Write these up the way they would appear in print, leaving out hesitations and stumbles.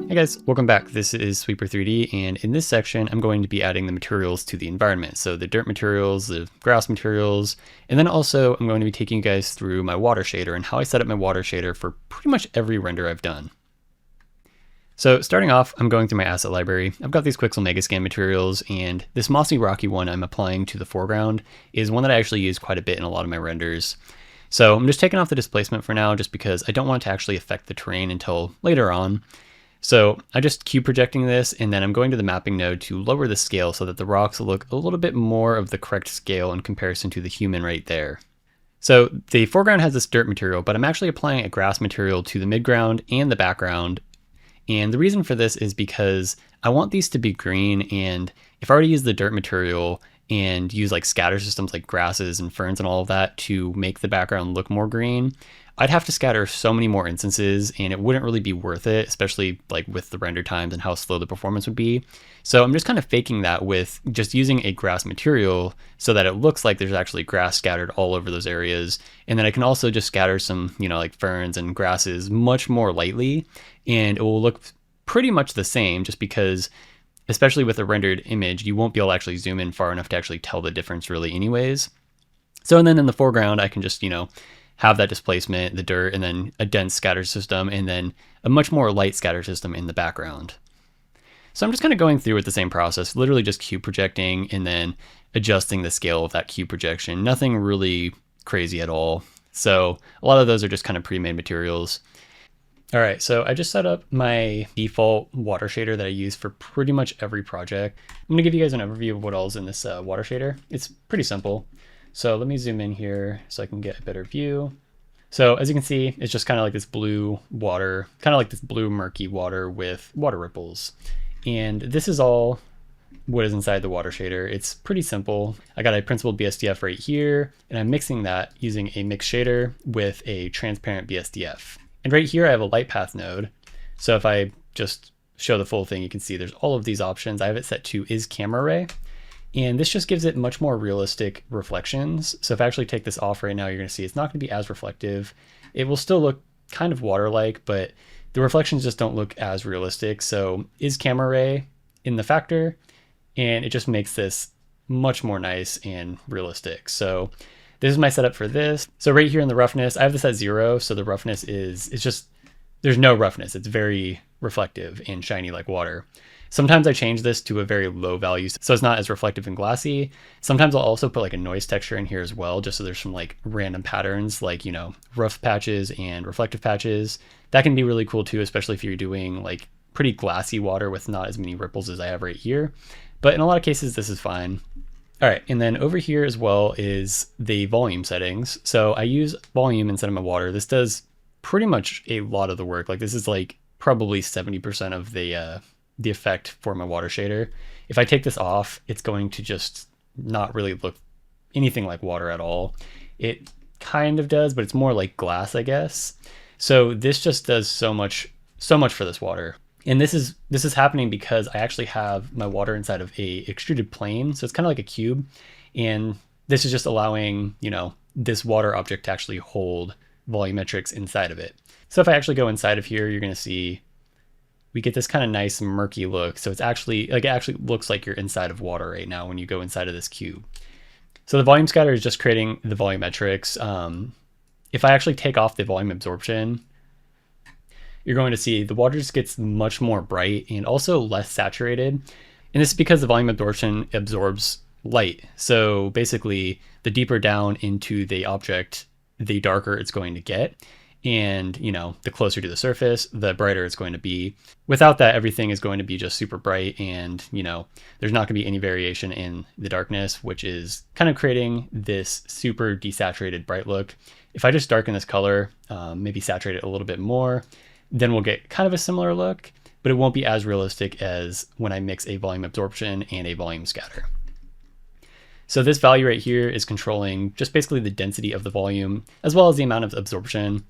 Hey guys, welcome back. This is Sweeper3D, and in this section I'm going to be adding the materials to the environment. So the dirt materials, the grass materials, and then also I'm going to be taking you guys through my water shader and how I set up my water shader for pretty much every render I've done. So starting off, I'm going through my asset library. I've got these Quixel Megascan materials, and this mossy rocky one I'm applying to the foreground is one that I actually use quite a bit in a lot of my renders. So I'm just taking off the displacement for now just because I don't want it to actually affect the terrain until later on. So I just cube projecting this, and then I'm going to the mapping node to lower the scale so that the rocks look a little bit more of the correct scale in comparison to the human right there. So the foreground has this dirt material, but I'm actually applying a grass material to the midground and the background. And the reason for this is because I want these to be green, and if I already use the dirt material and use like scatter systems like grasses and ferns and all of that to make the background look more green, I'd have to scatter so many more instances and it wouldn't really be worth it, especially like with the render times and how slow the performance would be. So I'm just kind of faking that with just using a grass material so that it looks like there's actually grass scattered all over those areas. And then I can also just scatter some, like ferns and grasses much more lightly, and it will look pretty much the same, just because especially with a rendered image, you won't be able to actually zoom in far enough to actually tell the difference really anyways. So, and then in the foreground, I can just, have that displacement, the dirt, and then a dense scatter system, and then a much more light scatter system in the background. So I'm just kind of going through with the same process, literally just cube projecting and then adjusting the scale of that cube projection. Nothing really crazy at all. So a lot of those are just kind of pre-made materials. All right, so I just set up my default water shader that I use for pretty much every project. I'm gonna give you guys an overview of what all is in this water shader. It's pretty simple. So let me zoom in here so I can get a better view. So as you can see, it's just kind of like this blue water, kind of like this blue murky water with water ripples. And this is all what is inside the water shader. It's pretty simple. I got a principled BSDF right here, and I'm mixing that using a mix shader with a transparent BSDF. And right here I have a light path node. So if I just show the full thing, you can see there's all of these options. I have it set to is camera ray. And this just gives it much more realistic reflections. So if I actually take this off right now, you're gonna see it's not gonna be as reflective. It will still look kind of water-like, but the reflections just don't look as realistic. So is camera ray in the factor, and it just makes this much more nice and realistic. So this is my setup for this. So right here in the roughness, I have this at 0. So the roughness it's just, there's no roughness. It's very reflective and shiny like water. Sometimes I change this to a very low value, so it's not as reflective and glassy. Sometimes I'll also put like a noise texture in here as well, just so there's some like random patterns, like, rough patches and reflective patches. That can be really cool too, especially if you're doing like pretty glassy water with not as many ripples as I have right here. But in a lot of cases, this is fine. All right, and then over here as well is the volume settings. So I use volume instead of my water. This does pretty much a lot of the work. Like this is like probably 70% of the effect for my water shader. If I take this off, it's going to just not really look anything like water at all. It kind of does, but it's more like glass, I guess. So this just does so much for this water. And this is happening because I actually have my water inside of a extruded plane. So it's kind of like a cube. And this is just allowing, this water object to actually hold volumetrics inside of it. So if I actually go inside of here, you're going to see we get this kind of nice murky look. So it's actually like, it actually looks like you're inside of water right now when you go inside of this cube. So the volume scatter is just creating the volumetrics. If I actually take off the volume absorption, you're going to see the water just gets much more bright and also less saturated. And this is because the volume absorption absorbs light. So basically the deeper down into the object, the darker it's going to get. And, the closer to the surface, the brighter it's going to be. Without that, everything is going to be just super bright, and, there's not going to be any variation in the darkness, which is kind of creating this super desaturated bright look. If I just darken this color, maybe saturate it a little bit more, then we'll get kind of a similar look, but it won't be as realistic as when I mix a volume absorption and a volume scatter. So this value right here is controlling just basically the density of the volume, as well as the amount of absorption.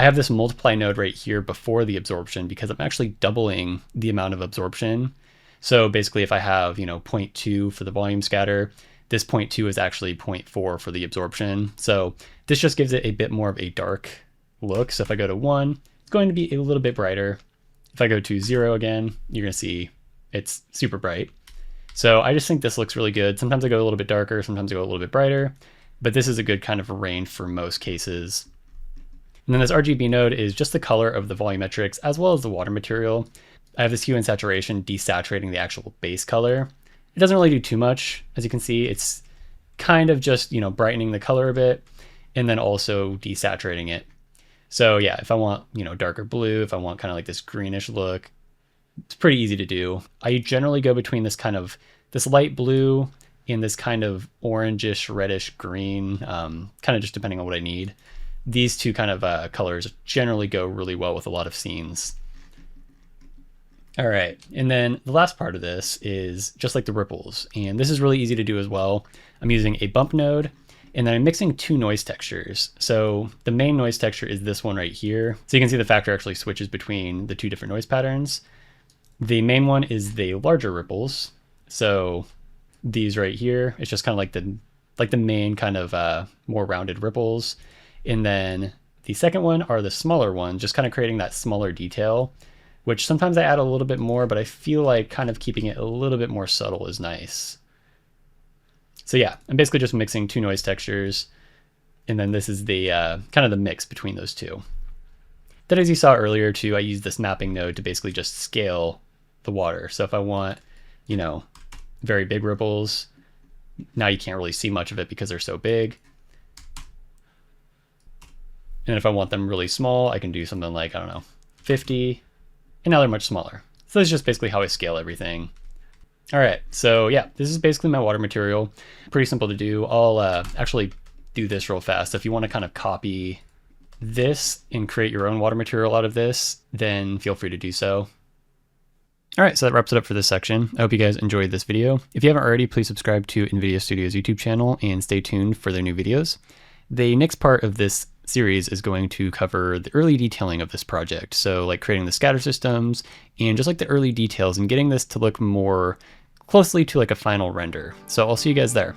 I have this multiply node right here before the absorption because I'm actually doubling the amount of absorption. So basically if I have, 0.2 for the volume scatter, this 0.2 is actually 0.4 for the absorption. So this just gives it a bit more of a dark look. So if I go to 1, it's going to be a little bit brighter. If I go to 0 again, you're gonna see it's super bright. So I just think this looks really good. Sometimes I go a little bit darker, sometimes I go a little bit brighter, but this is a good kind of range for most cases. And then this RGB node is just the color of the volumetrics as well as the water material. I have this hue and saturation desaturating the actual base color. It doesn't really do too much. As you can see, it's kind of just, you know, brightening the color a bit and then also desaturating it. So yeah, if I want, you know, darker blue, if I want kind of like this greenish look, it's pretty easy to do. I generally go between this kind of this light blue and this kind of orangish, reddish green, kind of just depending on what I need. These two kind of colors generally go really well with a lot of scenes. All right, and then the last part of this is just like the ripples, and this is really easy to do as well. I'm using a bump node, and then I'm mixing two noise textures. So the main noise texture is this one right here. So you can see the factor actually switches between the two different noise patterns. The main one is the larger ripples. So these right here, it's just kind of like the main kind of more rounded ripples. And then the second one are the smaller ones, just kind of creating that smaller detail, which sometimes I add a little bit more, but I feel like kind of keeping it a little bit more subtle is nice. So yeah, I'm basically just mixing two noise textures. And then this is the kind of the mix between those two. Then as you saw earlier too, I use this mapping node to basically just scale the water. So if I want, you know, very big ripples, now you can't really see much of it because they're so big. And if I want them really small, I can do something like, I don't know, 50, and now they're much smaller. So that's just basically how I scale everything. All right, so yeah, this is basically my water material. Pretty simple to do. I'll actually do this real fast. If you want to kind of copy this and create your own water material out of this, then feel free to do so. All right, so that wraps it up for this section. I hope you guys enjoyed this video. If you haven't already, please subscribe to NVIDIA Studio's YouTube channel and stay tuned for their new videos. The next part of this series is going to cover the early detailing of this project. So like creating the scatter systems and just like the early details and getting this to look more closely to like a final render. So I'll see you guys there.